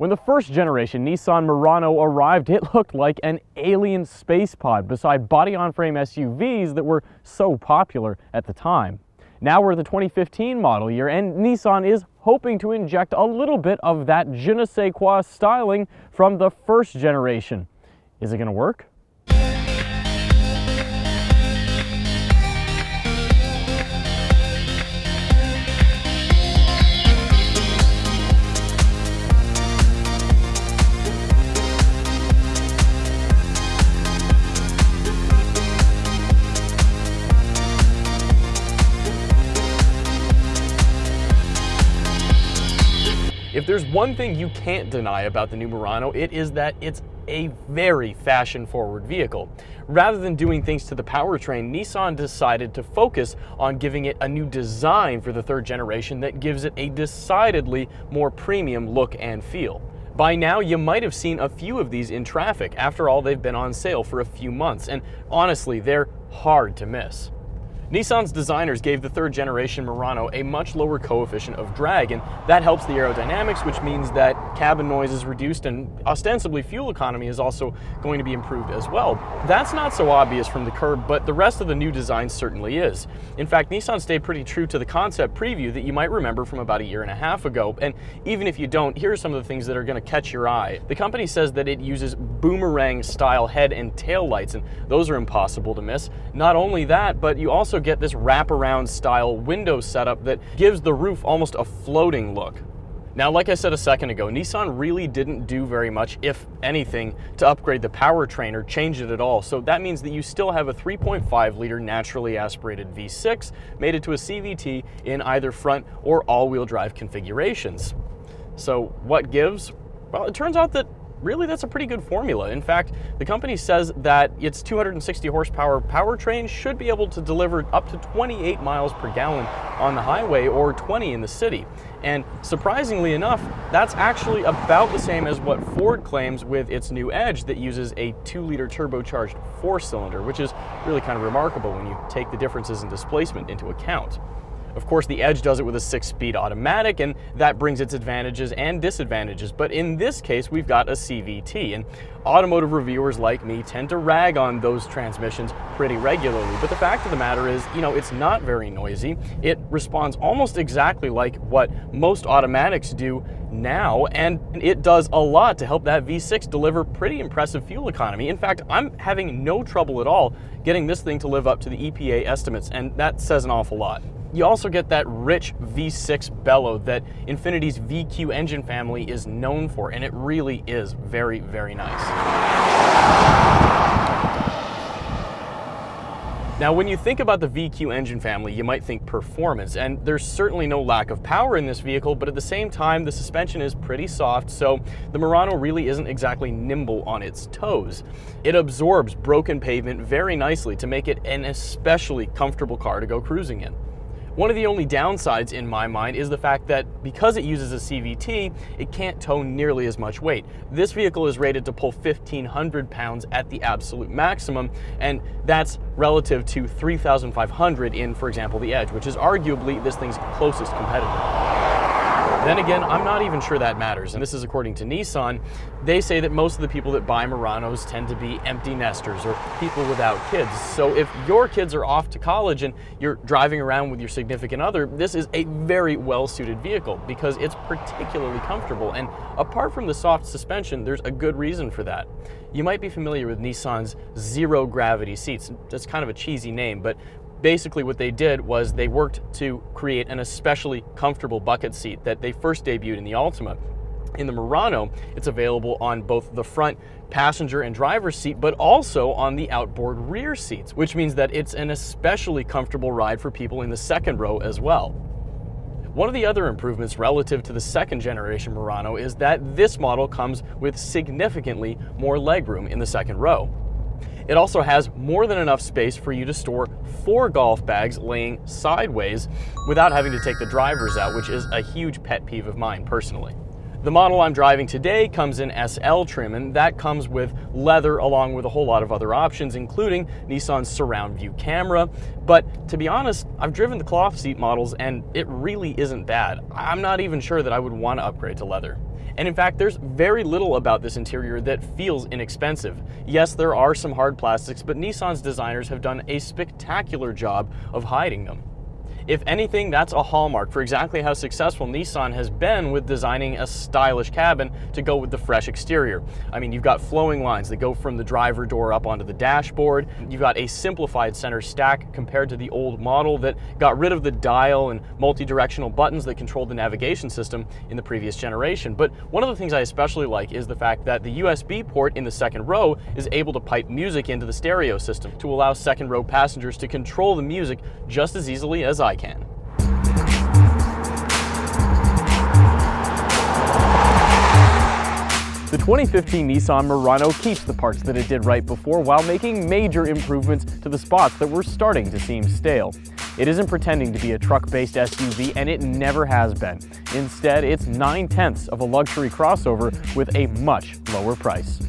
When the first generation Nissan Murano arrived, it looked like an alien space pod beside body-on-frame SUVs that were so popular at the time. Now we're the 2015 model year, and Nissan is hoping to inject a little bit of that je ne sais quoi styling from the first generation. Is it going to work? If there's one thing you can't deny about the new Murano, it is that it's a very fashion-forward vehicle. Rather than doing things to the powertrain, Nissan decided to focus on giving it a new design for the third generation that gives it a decidedly more premium look and feel. By now, you might have seen a few of these in traffic. After all, they've been on sale for a few months, and honestly, they're hard to miss. Nissan's designers gave the third generation Murano a much lower coefficient of drag, and that helps the aerodynamics, which means that cabin noise is reduced and ostensibly fuel economy is also going to be improved as well. That's not so obvious from the curb, but the rest of the new design certainly is. In fact, Nissan stayed pretty true to the concept preview that you might remember from about a year and a half ago, and even if you don't, here are some of the things that are going to catch your eye. The company says that it uses boomerang-style head and tail lights, and those are impossible to miss. Not only that, but you also get this wraparound style window setup that gives the roof almost a floating look. Now, like I said a second ago, Nissan really didn't do very much, if anything, to upgrade the powertrain or change it at all. So that means that you still have a 3.5-liter naturally aspirated V6 mated to a CVT in either front or all-wheel drive configurations. So what gives? Well, it turns out that really, that's a pretty good formula. In fact, the company says that its 260 horsepower powertrain should be able to deliver up to 28 miles per gallon on the highway or 20 in the city. And surprisingly enough, that's actually about the same as what Ford claims with its new Edge that uses a 2-liter turbocharged 4-cylinder, which is really kind of remarkable when you take the differences in displacement into account. Of course, the Edge does it with a 6-speed automatic, and that brings its advantages and disadvantages. But in this case, we've got a CVT, and automotive reviewers like me tend to rag on those transmissions pretty regularly. But the fact of the matter is, it's not very noisy. It responds almost exactly like what most automatics do now, and it does a lot to help that V6 deliver pretty impressive fuel economy. In fact, I'm having no trouble at all getting this thing to live up to the EPA estimates, and that says an awful lot. You also get that rich V6 bellow that Infinity's VQ engine family is known for, and it really is very, very nice. Now, when you think about the VQ engine family, you might think performance, and there's certainly no lack of power in this vehicle, but at the same time, the suspension is pretty soft, so the Murano really isn't exactly nimble on its toes. It absorbs broken pavement very nicely to make it an especially comfortable car to go cruising in. One of the only downsides in my mind is the fact that because it uses a CVT, it can't tow nearly as much weight. This vehicle is rated to pull 1,500 pounds at the absolute maximum, and that's relative to 3,500 in, for example, the Edge, which is arguably this thing's closest competitor. Then again, I'm not even sure that matters, and this is according to Nissan. They say that most of the people that buy Muranos tend to be empty nesters or people without kids. So if your kids are off to college and you're driving around with your significant other, this is a very well-suited vehicle because it's particularly comfortable. And apart from the soft suspension, there's a good reason for that. You might be familiar with Nissan's zero-gravity seats. That's kind of a cheesy name, but basically what they did was they worked to create an especially comfortable bucket seat that they first debuted in the Altima. In the Murano, it's available on both the front passenger and driver's seat, but also on the outboard rear seats, which means that it's an especially comfortable ride for people in the second row as well. One of the other improvements relative to the second generation Murano is that this model comes with significantly more legroom in the second row. It also has more than enough space for you to store 4 golf bags laying sideways without having to take the drivers out, which is a huge pet peeve of mine personally. The model I'm driving today comes in SL trim, and that comes with leather along with a whole lot of other options, including Nissan's surround view camera. But to be honest, I've driven the cloth seat models and it really isn't bad. I'm not even sure that I would want to upgrade to leather. And in fact, there's very little about this interior that feels inexpensive. Yes, there are some hard plastics, but Nissan's designers have done a spectacular job of hiding them. If anything, that's a hallmark for exactly how successful Nissan has been with designing a stylish cabin to go with the fresh exterior. I mean, you've got flowing lines that go from the driver door up onto the dashboard. You've got a simplified center stack compared to the old model that got rid of the dial and multi-directional buttons that controlled the navigation system in the previous generation. But one of the things I especially like is the fact that the USB port in the second row is able to pipe music into the stereo system to allow second row passengers to control the music just as easily as I can. The 2015 Nissan Murano keeps the parts that it did right before while making major improvements to the spots that were starting to seem stale. It isn't pretending to be a truck-based SUV, and it never has been. Instead, it's 9/10 of a luxury crossover with a much lower price.